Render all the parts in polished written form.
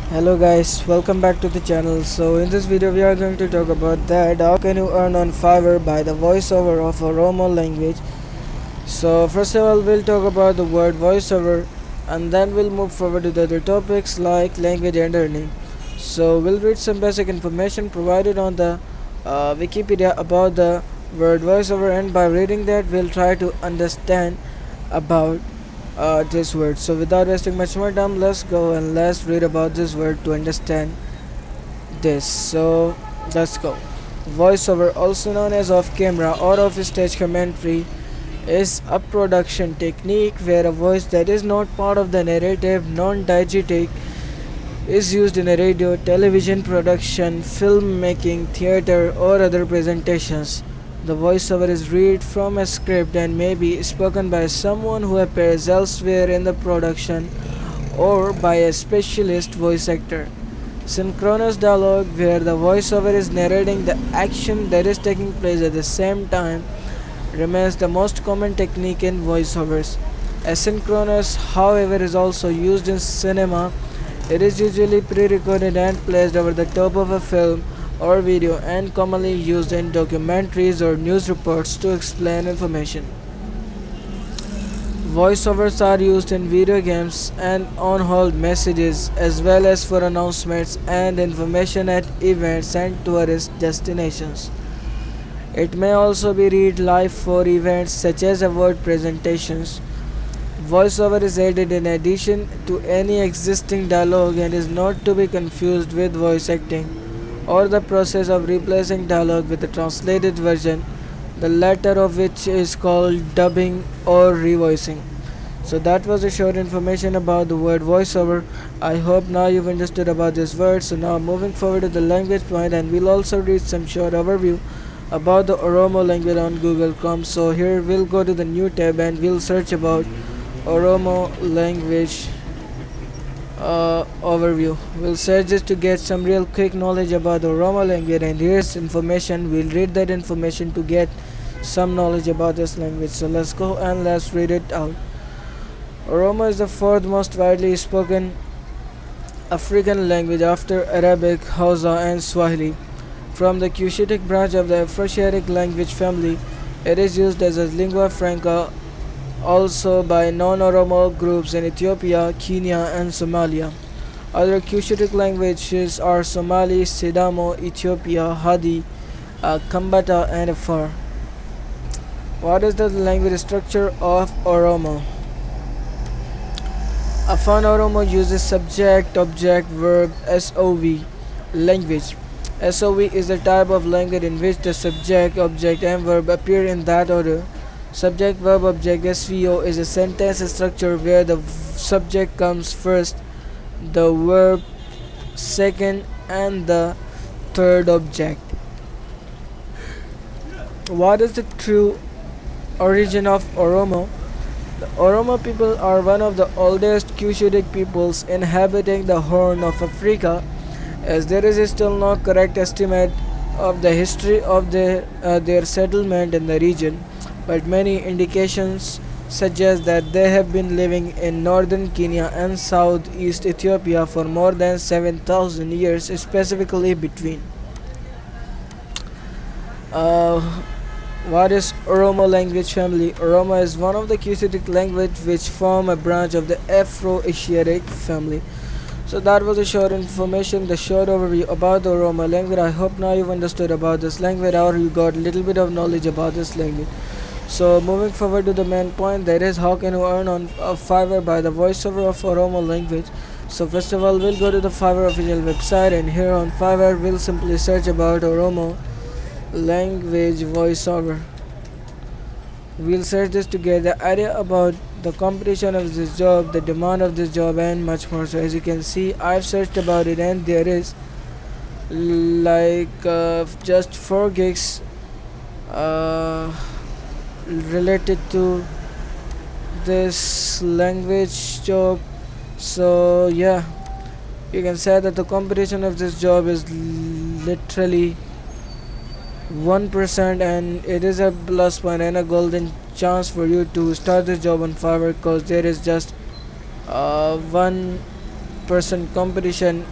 Hello guys, welcome back to the channel. So in this video we are going to talk about that how can you earn on Fiverr by the voiceover of Oromo language. So first of all we'll talk about the word voiceover and then we'll move forward to the other topics like language and earning. So we'll read some basic information provided on the Wikipedia about the word voiceover, and by reading that we'll try to understand about this word. So without wasting much more time, let's go and let's read about this word to understand this. So let's go. Voiceover, also known as off camera or off stage commentary, is a production technique where a voice that is not part of the narrative, non-diegetic, is used in a radio, television production, filmmaking, theater, or other presentations. The voiceover is read from a script and may be spoken by someone who appears elsewhere in the production or by a specialist voice actor. Synchronous dialogue, where the voiceover is narrating the action that is taking place at the same time, remains the most common technique in voiceovers. Asynchronous, however, is also used in cinema. It is usually pre-recorded and placed over the top of a film or video, and commonly used in documentaries or news reports to explain information. Voiceovers are used in video games and on-hold messages, as well as for announcements and information at events and tourist destinations. It may also be read live for events such as award presentations. Voiceover is added in addition to any existing dialogue and is not to be confused with voice acting or the process of replacing dialogue with a translated version, the latter of which is called dubbing or revoicing. So that was a short information about the word voiceover. I hope now you've understood about this word. So now moving forward to the language point, and we'll also read some short overview about the Oromo language on Google Chrome. So here we'll go to the new tab and we'll search about Oromo language overview. We'll search this to get some real quick knowledge about the Oromo language, and here's information. We'll read that information to get some knowledge about this language. So let's go and let's read it out. Oromo is the fourth most widely spoken African language after Arabic, Hausa, and Swahili. From the Cushitic branch of the Afroasiatic language family, it is used as a lingua franca also by non-Oromo groups in Ethiopia, Kenya, and Somalia. Other Cushitic languages are Somali, Sidamo, Ethiopia, Hadi, Kambata, and Afar. What is the language structure of Oromo? Afan Oromo uses subject, object, verb, SOV language. SOV is a type of language in which the subject, object, and verb appear in that order. Subject, verb, object, SVO is a sentence structure where the subject comes first, the verb second, and the third object. What is the true origin of Oromo? The Oromo people are one of the oldest Cushitic peoples inhabiting the Horn of Africa, as there is still no correct estimate of the history of their settlement in the region, but many indications suggest that they have been living in northern Kenya and southeast Ethiopia for more than 7,000 years, specifically between. Uh, what is Oromo language family? Oromo is one of the Cushitic language which form a branch of the Afro-Asiatic family. So that was a short information, the short overview about the Oromo language. I hope now you've understood about this language, or you got a little bit of knowledge about this language. So moving forward to the main point, that is how can you earn on Fiverr by the voiceover of Oromo language. So first of all we'll go to the Fiverr official website, and here on Fiverr we'll simply search about Oromo language voiceover. We'll search this to get the idea about the competition of this job, the demand of this job, and much more. So as you can see, I've searched about it, and there is just 4 gigs related to this language job. So yeah, you can say that the competition of this job is literally 1%, and it is a plus point and a golden chance for you to start this job on Fiverr, because there is just one 100% competition,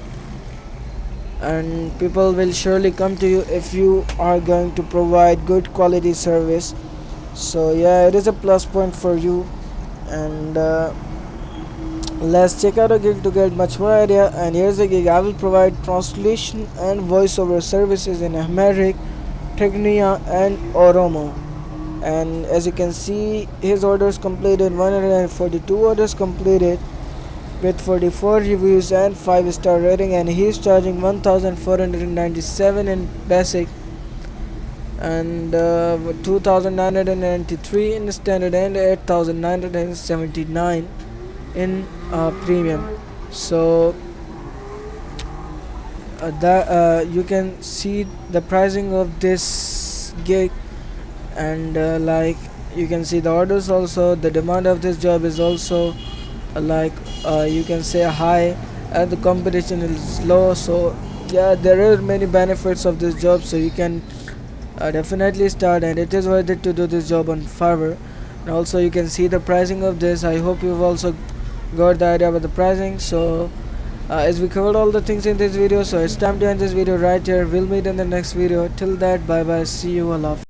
and people will surely come to you if you are going to provide good quality service. So yeah, it is a plus point for you. And let's check out a gig to get much more idea. And here's a gig. I will provide translation and voiceover services in Amharic, Tigrinya and Oromo. And as you can see, his orders completed 142 orders completed with 44 reviews and 5-star rating, and he is charging 1497 in basic and 2993 in standard and 8979 in premium. So that you can see the pricing of this gig, and like you can see the orders also. The demand of this job is also you can say high, and the competition is low. So yeah, there are many benefits of this job, so you can definitely start, and it is worth it to do this job on Fiverr. And also you can see the pricing of this. I hope you've also got the idea about the pricing. So as we covered all the things in this video, so it's time to end this video right here. We'll meet in the next video. Till that, bye bye, see you, Allah.